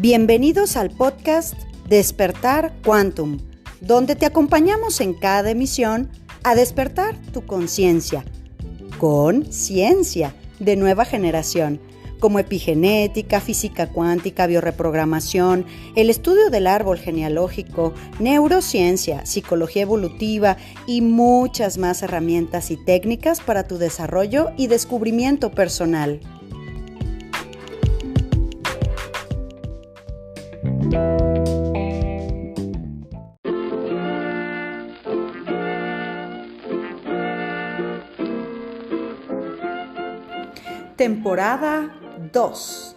Bienvenidos al podcast Despertar Quantum, donde te acompañamos en cada emisión a despertar tu conciencia con ciencia de nueva generación, como epigenética, física cuántica, biorreprogramación, el estudio del árbol genealógico, neurociencia, psicología evolutiva y muchas más herramientas y técnicas para tu desarrollo y descubrimiento personal. Temporada 2.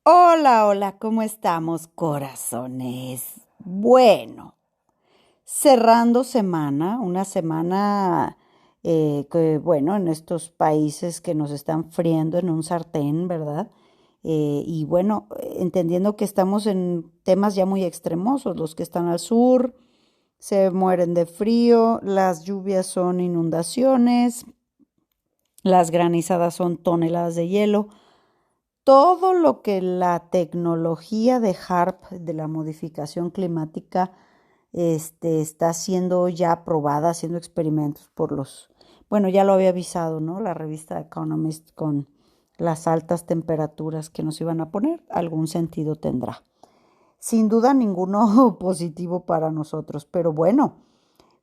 Hola, ¿cómo estamos, corazones? Bueno, cerrando semana, una semana que, en estos países que nos están friendo en un sartén, ¿verdad? Entendiendo que estamos en temas ya muy extremosos, los que están al sur se mueren de frío, las lluvias son inundaciones, las granizadas son toneladas de hielo. Todo lo que la tecnología de HAARP, de la modificación climática, está siendo ya probada, haciendo experimentos ya lo había avisado, ¿no? La revista Economist con las altas temperaturas que nos iban a poner, algún sentido tendrá. Sin duda ninguno positivo para nosotros, pero bueno,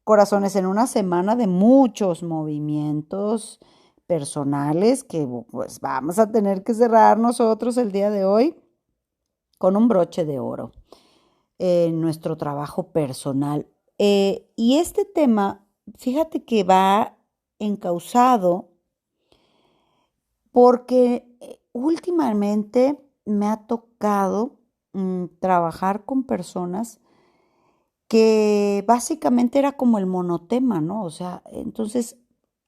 corazones, en una semana de muchos movimientos personales que pues vamos a tener que cerrar nosotros el día de hoy con un broche de oro en nuestro trabajo personal. Y este tema, fíjate que va encauzado porque últimamente me ha tocado trabajar con personas que básicamente era como el monotema, ¿no? O sea, entonces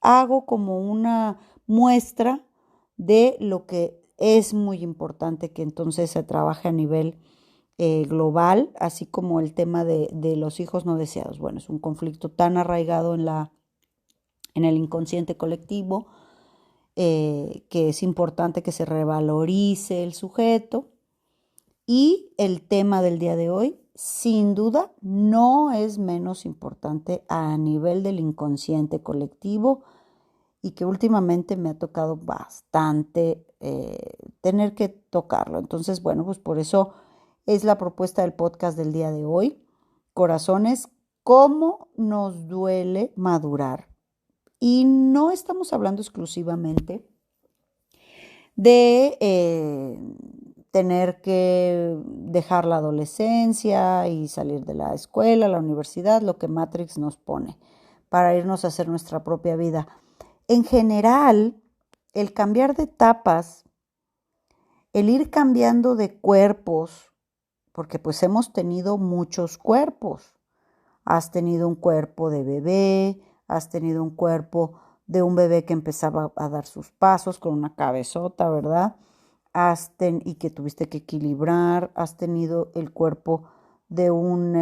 hago como una muestra de lo que es muy importante que entonces se trabaje a nivel global, así como el tema de los hijos no deseados. Bueno, es un conflicto tan arraigado en el inconsciente colectivo que es importante que se revalorice el sujeto. Y el tema del día de hoy, sin duda, no es menos importante a nivel del inconsciente colectivo y que últimamente me ha tocado bastante tener que tocarlo. Entonces, pues por eso es la propuesta del podcast del día de hoy. Corazones, ¿cómo nos duele madurar? Y no estamos hablando exclusivamente de tener que dejar la adolescencia y salir de la escuela, la universidad, lo que Matrix nos pone, para irnos a hacer nuestra propia vida. En general, el cambiar de etapas, el ir cambiando de cuerpos, porque pues hemos tenido muchos cuerpos. Has tenido un cuerpo de bebé, has tenido un cuerpo de un bebé que empezaba a dar sus pasos con una cabezota, ¿verdad? Y que tuviste que equilibrar, has tenido el cuerpo de un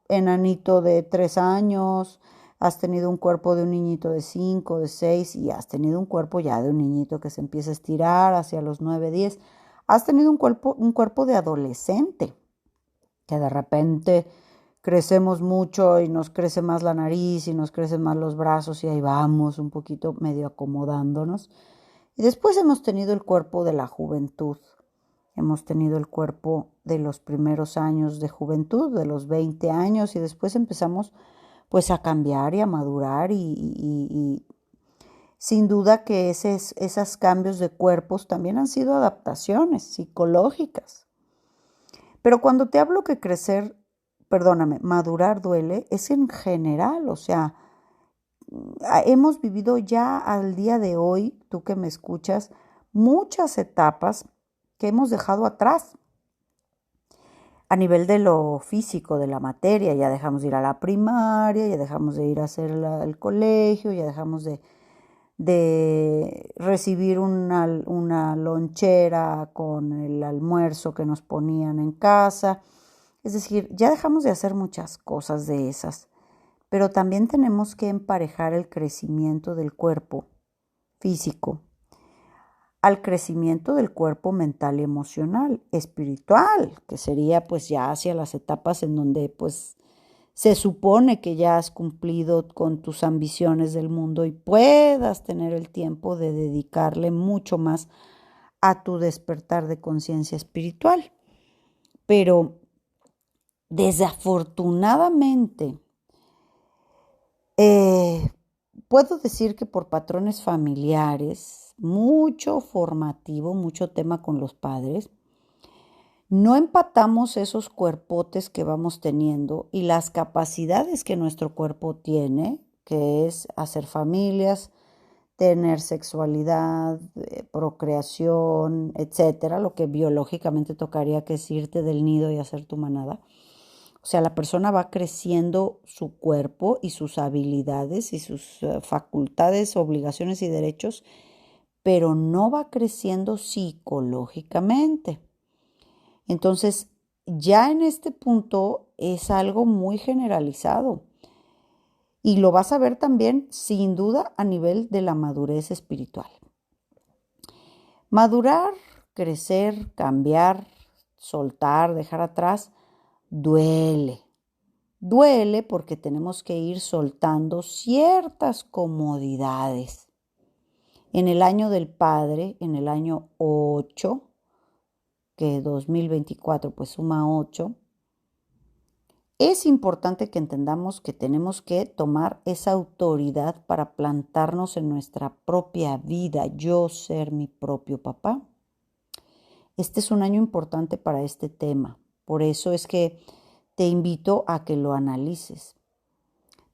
enanito de 3 años, has tenido un cuerpo de un niñito de 5, de 6 y has tenido un cuerpo ya de un niñito que se empieza a estirar hacia los 9, 10. Has tenido un cuerpo de adolescente, que de repente crecemos mucho y nos crece más la nariz y nos crecen más los brazos y ahí vamos un poquito medio acomodándonos. Y después hemos tenido el cuerpo de la juventud, hemos tenido el cuerpo de los primeros años de juventud, de los 20 años y después empezamos pues a cambiar y a madurar y sin duda que esos cambios de cuerpos también han sido adaptaciones psicológicas. Pero cuando te hablo que madurar duele, es en general, o sea, hemos vivido ya al día de hoy, tú que me escuchas, muchas etapas que hemos dejado atrás. A nivel de lo físico, de la materia, ya dejamos de ir a la primaria, ya dejamos de ir a hacer el colegio, ya dejamos de recibir una lonchera con el almuerzo que nos ponían en casa. Es decir, ya dejamos de hacer muchas cosas de esas, pero también tenemos que emparejar el crecimiento del cuerpo físico, al crecimiento del cuerpo mental y emocional, espiritual, que sería pues ya hacia las etapas en donde pues se supone que ya has cumplido con tus ambiciones del mundo y puedas tener el tiempo de dedicarle mucho más a tu despertar de conciencia espiritual. Pero desafortunadamente, eh, puedo decir que por patrones familiares, mucho formativo, mucho tema con los padres, no empatamos esos cuerpotes que vamos teniendo y las capacidades que nuestro cuerpo tiene, que es hacer familias, tener sexualidad, procreación, etcétera, lo que biológicamente tocaría que es irte del nido y hacer tu manada. O sea, la persona va creciendo su cuerpo y sus habilidades y sus facultades, obligaciones y derechos, pero no va creciendo psicológicamente. Entonces, ya en este punto es algo muy generalizado y lo vas a ver también, sin duda, a nivel de la madurez espiritual. Madurar, crecer, cambiar, soltar, dejar atrás, duele. Duele porque tenemos que ir soltando ciertas comodidades. En el año del Padre, en el año 8, que 2024 pues suma 8, es importante que entendamos que tenemos que tomar esa autoridad para plantarnos en nuestra propia vida, yo ser mi propio papá. Este es un año importante para este tema, por eso es que te invito a que lo analices.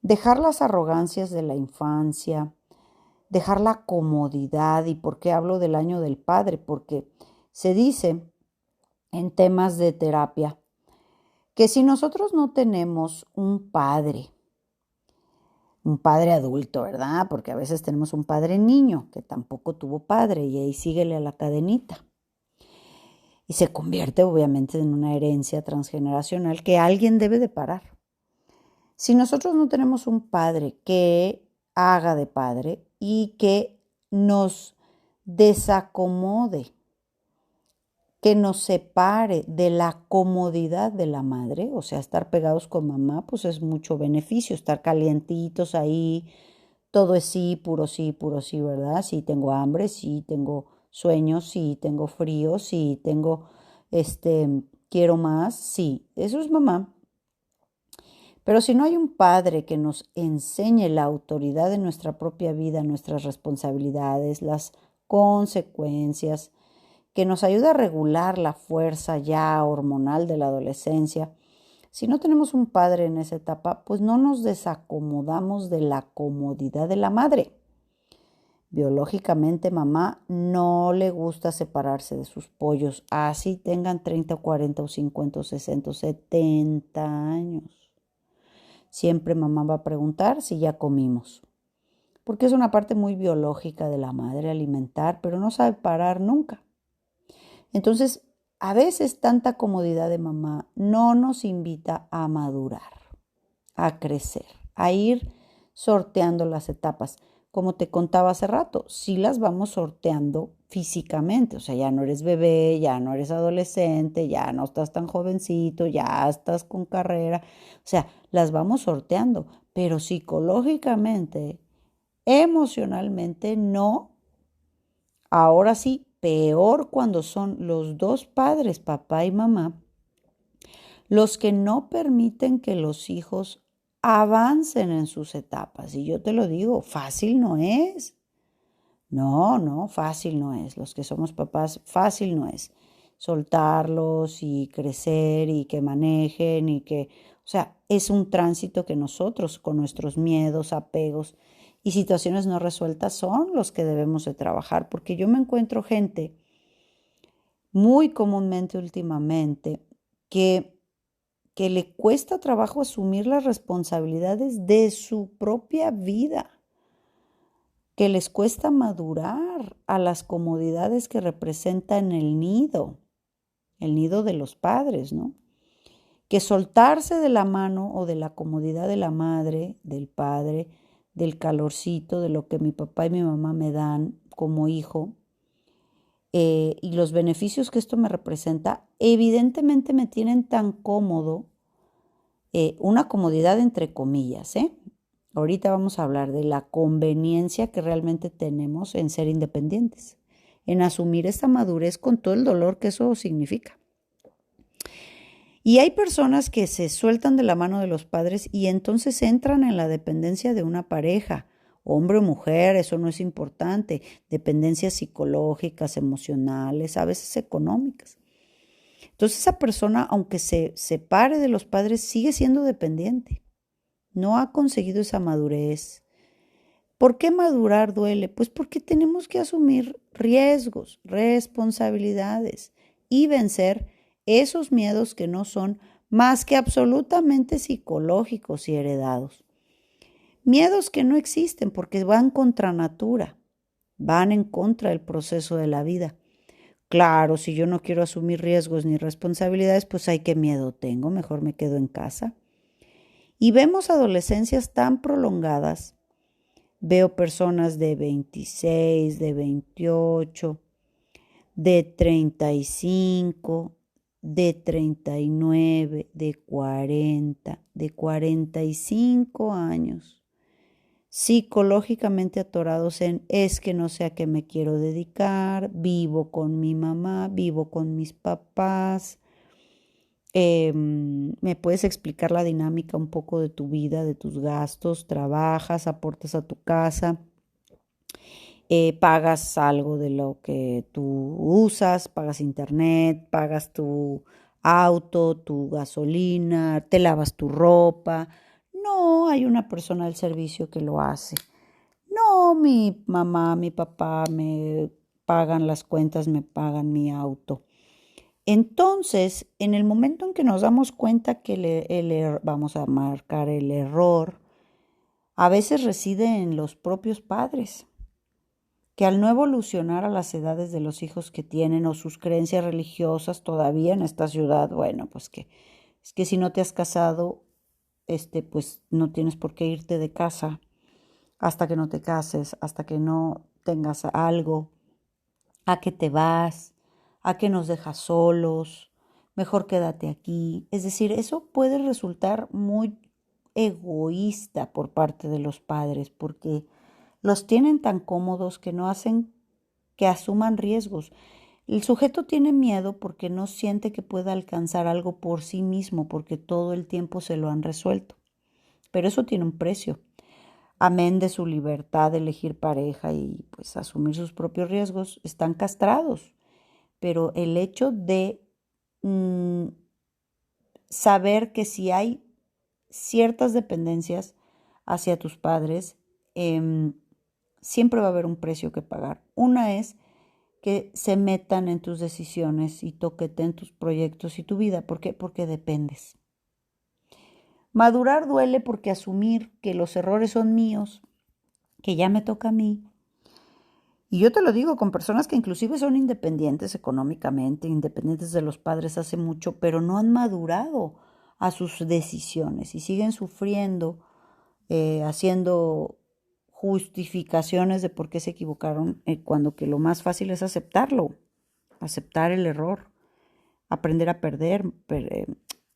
Dejar las arrogancias de la infancia, dejar la comodidad. ¿Y por qué hablo del año del padre? Porque se dice en temas de terapia que si nosotros no tenemos un padre adulto, ¿verdad? Porque a veces tenemos un padre niño que tampoco tuvo padre y ahí síguele a la cadenita. Y se convierte obviamente en una herencia transgeneracional que alguien debe de parar. Si nosotros no tenemos un padre que haga de padre y que nos desacomode, que nos separe de la comodidad de la madre, o sea, estar pegados con mamá, pues es mucho beneficio, estar calientitos ahí, todo es sí, ¿verdad? Sí tengo hambre, sí tengo sueños, sí tengo frío, sí tengo, quiero más, sí, eso es mamá. Pero si no hay un padre que nos enseñe la autoridad de nuestra propia vida, nuestras responsabilidades, las consecuencias, que nos ayude a regular la fuerza ya hormonal de la adolescencia, si no tenemos un padre en esa etapa, pues no nos desacomodamos de la comodidad de la madre. Biológicamente, mamá no le gusta separarse de sus pollos, así tengan 30, 40 o 50 o 60 o 70 años. Siempre mamá va a preguntar si ya comimos, porque es una parte muy biológica de la madre alimentar, pero no sabe parar nunca. Entonces, a veces tanta comodidad de mamá no nos invita a madurar, a crecer, a ir sorteando las etapas. Como te contaba hace rato, sí las vamos sorteando físicamente, o sea, ya no eres bebé, ya no eres adolescente, ya no estás tan jovencito, ya estás con carrera, o sea, las vamos sorteando, pero psicológicamente, emocionalmente no. Ahora sí, peor cuando son los dos padres, papá y mamá, los que no permiten que los hijos avancen en sus etapas. Y yo te lo digo, fácil no es. No, no, fácil no es. Los que somos papás, fácil no es. Soltarlos y crecer y que manejen y que, o sea, es un tránsito que nosotros con nuestros miedos, apegos y situaciones no resueltas son los que debemos de trabajar. Porque yo me encuentro gente muy comúnmente últimamente que le cuesta trabajo asumir las responsabilidades de su propia vida, que les cuesta madurar a las comodidades que representan el nido de los padres, ¿no? Que soltarse de la mano o de la comodidad de la madre, del padre, del calorcito, de lo que mi papá y mi mamá me dan como hijo, y los beneficios que esto me representa, evidentemente me tienen tan cómodo, una comodidad entre comillas, ¿eh? Ahorita vamos a hablar de la conveniencia que realmente tenemos en ser independientes, en asumir esta madurez con todo el dolor que eso significa. Y hay personas que se sueltan de la mano de los padres y entonces entran en la dependencia de una pareja, hombre o mujer, eso no es importante, dependencias psicológicas, emocionales, a veces económicas. Entonces esa persona, aunque se separe de los padres, sigue siendo dependiente. No ha conseguido esa madurez. ¿Por qué madurar duele? Pues porque tenemos que asumir riesgos, responsabilidades y vencer esos miedos que no son más que absolutamente psicológicos y heredados. Miedos que no existen porque van contra natura, van en contra del proceso de la vida. Claro, si yo no quiero asumir riesgos ni responsabilidades, pues ay, qué miedo tengo, mejor me quedo en casa. Y vemos adolescencias tan prolongadas. Veo personas de 26, de 28, de 35, de 39, de 45 años, psicológicamente atorados en es que no sé a qué me quiero dedicar, vivo con mi mamá, vivo con mis papás. ¿Me puedes explicar la dinámica un poco de tu vida, de tus gastos? ¿Trabajas, aportas a tu casa? Pagas algo de lo que tú usas, pagas internet, pagas tu auto, tu gasolina, te lavas tu ropa. No, hay una persona del servicio que lo hace. No, mi mamá, mi papá me pagan las cuentas, me pagan mi auto. Entonces, en el momento en que nos damos cuenta que vamos a marcar el error, a veces reside en los propios padres, que al no evolucionar a las edades de los hijos que tienen o sus creencias religiosas todavía en esta ciudad, bueno, pues que es que si no te has casado, pues no tienes por qué irte de casa hasta que no te cases, hasta que no tengas algo, a que te vas, a que nos dejas solos, mejor quédate aquí. Es decir, eso puede resultar muy egoísta por parte de los padres porque los tienen tan cómodos que no hacen que asuman riesgos. El sujeto tiene miedo porque no siente que pueda alcanzar algo por sí mismo, porque todo el tiempo se lo han resuelto. Pero eso tiene un precio. Amén de su libertad de elegir pareja y pues asumir sus propios riesgos, están castrados. Pero el hecho de mm, saber que si hay ciertas dependencias hacia tus padres, siempre va a haber un precio que pagar. Una es que se metan en tus decisiones y toqueten tus proyectos y tu vida. ¿Por qué? Porque dependes. Madurar duele porque asumir que los errores son míos, que ya me toca a mí. Y yo te lo digo con personas que inclusive son independientes económicamente, independientes de los padres hace mucho, pero no han madurado a sus decisiones y siguen sufriendo, haciendo justificaciones de por qué se equivocaron, cuando que lo más fácil es aceptarlo, aceptar el error, aprender a perder,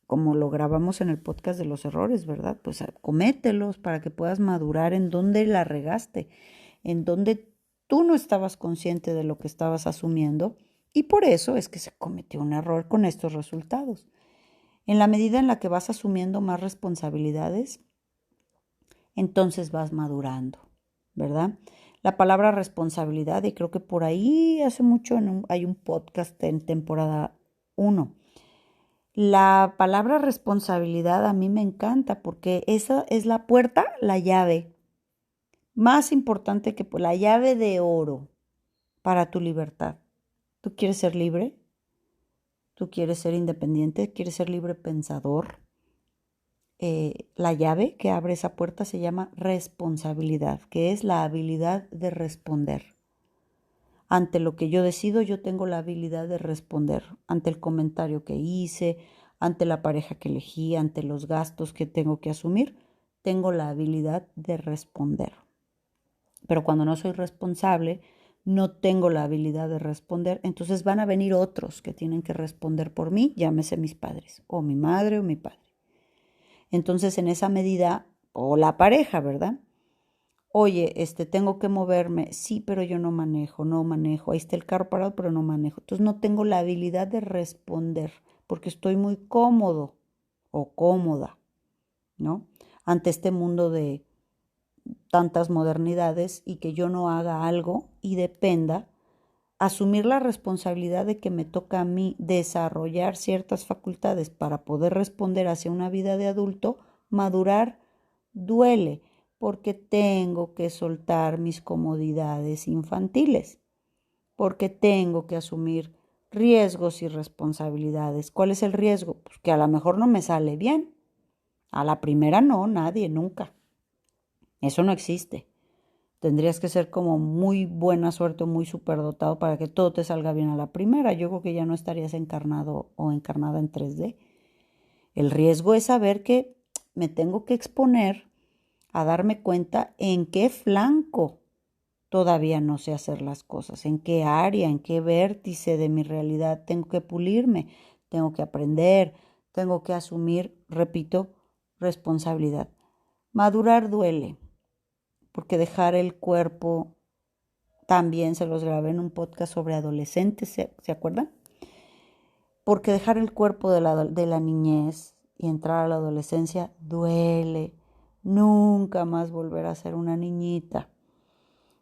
como lo grabamos en el podcast de los errores, ¿verdad? Pues comételos para que puedas madurar en dónde la regaste, en dónde tú no estabas consciente de lo que estabas asumiendo y por eso es que se cometió un error con estos resultados. En la medida en la que vas asumiendo más responsabilidades, entonces vas madurando, ¿verdad? La palabra responsabilidad, y creo que por ahí hace mucho hay un podcast en temporada 1. La palabra responsabilidad a mí me encanta porque esa es la puerta, la llave, más importante que la llave de oro para tu libertad. ¿Tú quieres ser libre? ¿Tú quieres ser independiente? ¿Quieres ser libre pensador? La llave que abre esa puerta se llama responsabilidad, que es la habilidad de responder. Ante lo que yo decido, yo tengo la habilidad de responder. Ante el comentario que hice, ante la pareja que elegí, ante los gastos que tengo que asumir, tengo la habilidad de responder. Pero cuando no soy responsable, no tengo la habilidad de responder, entonces van a venir otros que tienen que responder por mí, llámese mis padres, o mi madre o mi padre. Entonces, en esa medida, o la pareja, ¿verdad? Oye, tengo que moverme, sí, pero yo no manejo, ahí está el carro parado, pero no manejo. Entonces no tengo la habilidad de responder porque estoy muy cómodo o cómoda, ¿no? Ante este mundo de tantas modernidades y que yo no haga algo y dependa, asumir la responsabilidad de que me toca a mí desarrollar ciertas facultades para poder responder hacia una vida de adulto, madurar duele porque tengo que soltar mis comodidades infantiles, porque tengo que asumir riesgos y responsabilidades. ¿Cuál es el riesgo? Pues que a lo mejor no me sale bien. A la primera no, nadie, nunca. Eso no existe. Tendrías que ser como muy buena suerte o muy superdotado para que todo te salga bien a la primera. Yo creo que ya no estarías encarnado o encarnada en 3D. El riesgo es saber que me tengo que exponer a darme cuenta en qué flanco todavía no sé hacer las cosas, en qué área, en qué vértice de mi realidad tengo que pulirme, tengo que aprender, tengo que asumir, repito, responsabilidad. Madurar duele, porque dejar el cuerpo, también se los grabé en un podcast sobre adolescentes, ¿se acuerdan? Porque dejar el cuerpo de la niñez y entrar a la adolescencia duele. Nunca más volver a ser una niñita.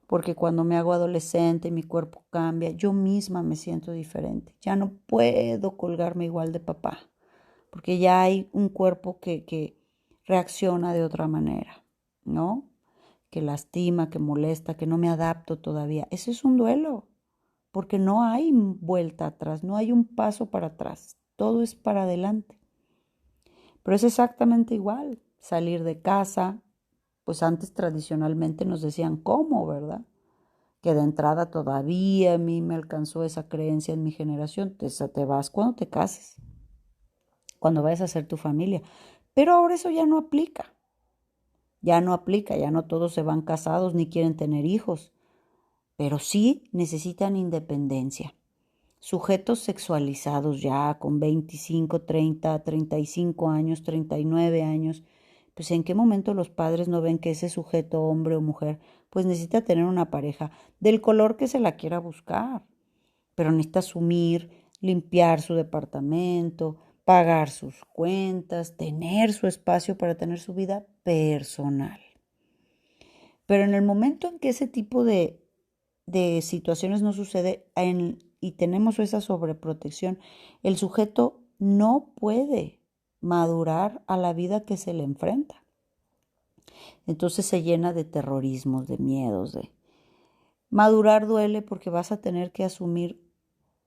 Porque cuando me hago adolescente, mi cuerpo cambia, yo misma me siento diferente. Ya no puedo colgarme igual de papá, porque ya hay un cuerpo que reacciona de otra manera, ¿no? Que lastima, que molesta, que no me adapto todavía. Ese es un duelo, porque no hay vuelta atrás, no hay un paso para atrás, todo es para adelante. Pero es exactamente igual, salir de casa, pues antes tradicionalmente nos decían cómo, ¿verdad? Que de entrada todavía a mí me alcanzó esa creencia en mi generación, te vas cuando te cases, cuando vayas a hacer tu familia. Pero ahora eso ya no aplica, ya no todos se van casados ni quieren tener hijos, pero sí necesitan independencia. Sujetos sexualizados ya con 25, 30, 35 años, 39 años, pues en qué momento los padres no ven que ese sujeto, hombre o mujer, pues necesita tener una pareja del color que se la quiera buscar, pero necesita asumir, limpiar su departamento, pagar sus cuentas, tener su espacio para tener su vida personal. Pero en el momento en que ese tipo de situaciones no sucede y tenemos esa sobreprotección, el sujeto no puede madurar a la vida que se le enfrenta. Entonces se llena de terrorismos, de miedos, de madurar duele porque vas a tener que asumir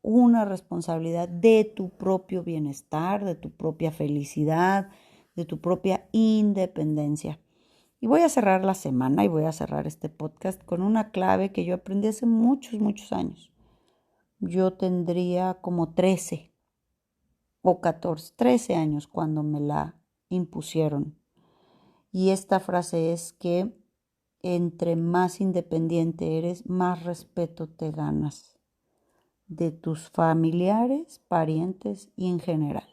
una responsabilidad de tu propio bienestar, de tu propia felicidad, de tu propia independencia. Y voy a cerrar la semana y voy a cerrar este podcast con una clave que yo aprendí hace muchos, muchos años. Yo tendría como 13 o 14, 13 años cuando me la impusieron. Y esta frase es que entre más independiente eres, más respeto te ganas de tus familiares, parientes y en general.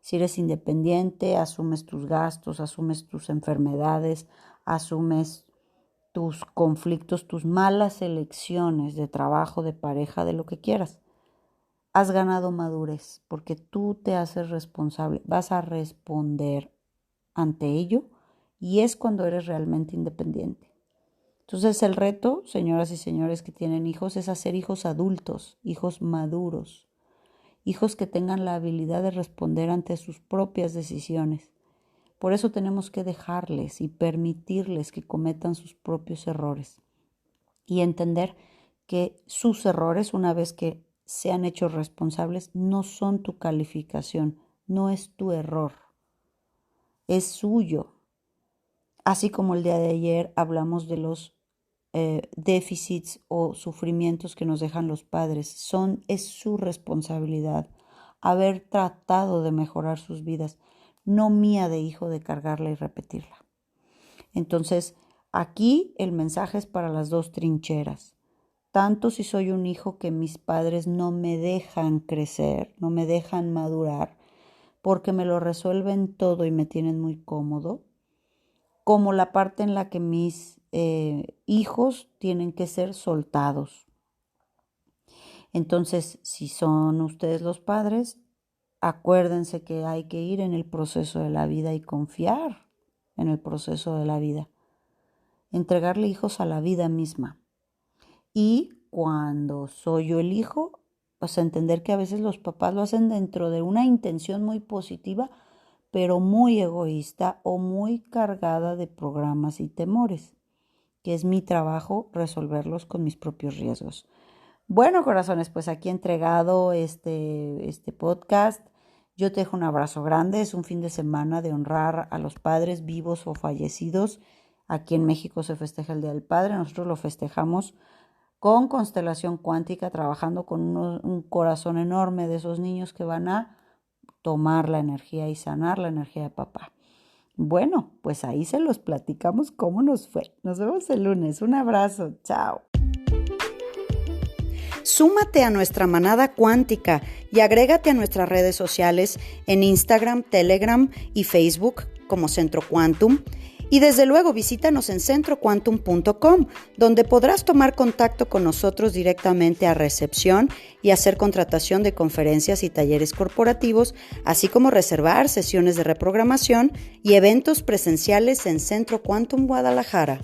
Si eres independiente, asumes tus gastos, asumes tus enfermedades, asumes tus conflictos, tus malas elecciones de trabajo, de pareja, de lo que quieras. Has ganado madurez porque tú te haces responsable, vas a responder ante ello y es cuando eres realmente independiente. Entonces el reto, señoras y señores que tienen hijos, es hacer hijos adultos, hijos maduros, hijos que tengan la habilidad de responder ante sus propias decisiones. Por eso tenemos que dejarles y permitirles que cometan sus propios errores y entender que sus errores, una vez que sean hechos responsables, no son tu calificación, no es tu error, es suyo. Así como el día de ayer hablamos de los déficits o sufrimientos que nos dejan los padres, es su responsabilidad haber tratado de mejorar sus vidas, no mía de hijo de cargarla y repetirla. Entonces, aquí el mensaje es para las dos trincheras. Tanto si soy un hijo que mis padres no me dejan crecer, no me dejan madurar, porque me lo resuelven todo y me tienen muy cómodo, como la parte en la que mis hijos tienen que ser soltados. Entonces, si son ustedes los padres, acuérdense que hay que ir en el proceso de la vida y confiar en el proceso de la vida. Entregarle hijos a la vida misma. Y cuando soy yo el hijo, pues entender que a veces los papás lo hacen dentro de una intención muy positiva, pero muy egoísta o muy cargada de programas y temores, que es mi trabajo resolverlos con mis propios riesgos. Bueno, corazones, pues aquí he entregado este podcast. Yo te dejo un abrazo grande. Es un fin de semana de honrar a los padres vivos o fallecidos. Aquí en México se festeja el Día del Padre. Nosotros lo festejamos con constelación cuántica, trabajando con un corazón enorme de esos niños que van a tomar la energía y sanar la energía de papá. Bueno, pues ahí se los platicamos cómo nos fue. Nos vemos el lunes. Un abrazo. Chao. Súmate a nuestra manada cuántica y agrégate a nuestras redes sociales en Instagram, Telegram y Facebook como Centro Quantum. Y desde luego visítanos en centroquantum.com, donde podrás tomar contacto con nosotros directamente a recepción y hacer contratación de conferencias y talleres corporativos, así como reservar sesiones de reprogramación y eventos presenciales en Centro Quantum Guadalajara.